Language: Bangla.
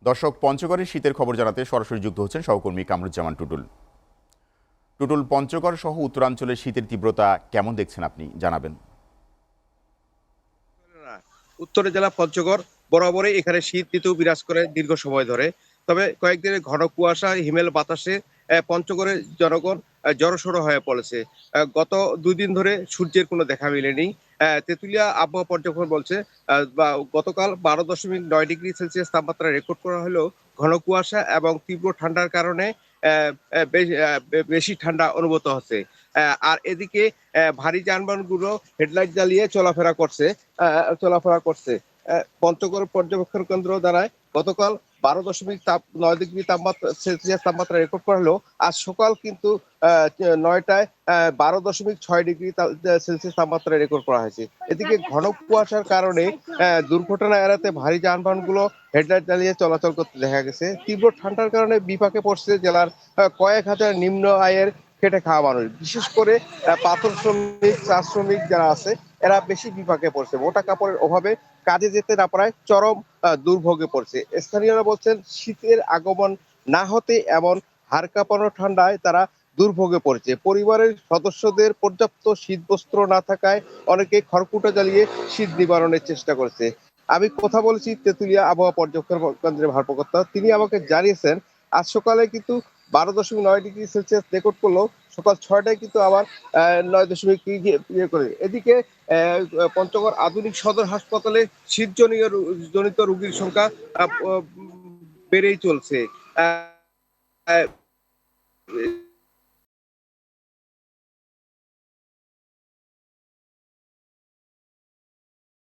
দর্শক, পঞ্চগড়ের শীতের খবর জানাতে সরাসরি যুক্ত হচ্ছেন সহকর্মী কামরুজ্জামান টুটুল। টুটুল, পঞ্চগড় সহ উত্তরাঞ্চলের শীতের তীব্রতা কেমন দেখছেন আপনি, জানাবেন। উত্তরের জেলা পঞ্চগড় বরাবরই এখানে শীত ঋতু বিরাজ করে দীর্ঘ সময় ধরে। তবে কয়েকদিনের ঘন কুয়াশা হিমেল বাতাসে পঞ্চগড়ের জনগণ জড়সড় হয়ে পড়েছে। গত 2 দিন ধরে সূর্যের কোনো দেখা মেলেনি। তেঁতুলিয়া আবহাওয়া পর্যবেক্ষণ বলছে গতকাল 12.9 ডিগ্রি সেলসিয়াস তাপমাত্রা রেকর্ড করা হলেও ঘন কুয়াশা এবং তীব্র ঠান্ডার কারণে বেশি ঠান্ডা অনুভূত হচ্ছে। আর এদিকে ভারী যানবাহনগুলো হেডলাইট জ্বালিয়ে চলাফেরা করছে। পঞ্চগড় পর্যবেক্ষণ কেন্দ্র দ্বারায় গতকাল 12.9 ডিগ্রি সেলসিয়াস তাপমাত্রা রেকর্ড করা হলেও আজ সকাল কিন্তু 9টায় 12.6 ডিগ্রি সেলসিয়াস তাপমাত্রা রেকর্ড করা হয়েছে। এদিকে ঘন কুয়াশার কারণে দুর্ঘটনা এড়াতে ভারী যানবাহনগুলো হেডলাইট জ্বালিয়ে চলাচল করতে দেখা গেছে। তীব্র ঠান্ডার কারণে বিপাকে পড়ছে জেলার কয়েক হাজার নিম্ন আয়ের খেটে খাওয়া মানুষ, বিশেষ করে পাথর শ্রমিক, চা শ্রমিক যারা আছে এরা বেশি বিপাকে পড়ছে। মোটা কাপড়ের অভাবে কাজে যেতে না পারায় চরম দুর্ভোগে পড়ছে। স্থানীয়রা বলছেন শীতের আগমন না হতে এমন হাড় কাঁপানো ঠান্ডায় তারা দুর্ভোগে পড়ছে। পরিবারের সদস্যদের পর্যাপ্ত শীতবস্ত্র না থাকায় অনেকে খড়কুটো জ্বালিয়ে শীত নিবারণের চেষ্টা করছে। আমি কথা বলেছি তেঁতুলিয়া আবহাওয়া পর্যবেক্ষণ কেন্দ্রের ভারপ্রাপ্ত, তিনি আমাকে জানিয়েছেন আজ সকালে কিন্তু 12.9 ডিগ্রি সেলসিয়াস রেকর্ড করলো, সকাল 6টায় কিন্তু আবার 9 দশমিক ইয়ে করে। এদিকে পঞ্চগড় আধুনিক সদর হাসপাতালে জনিত রোগীর সংখ্যা বেড়েই চলছে।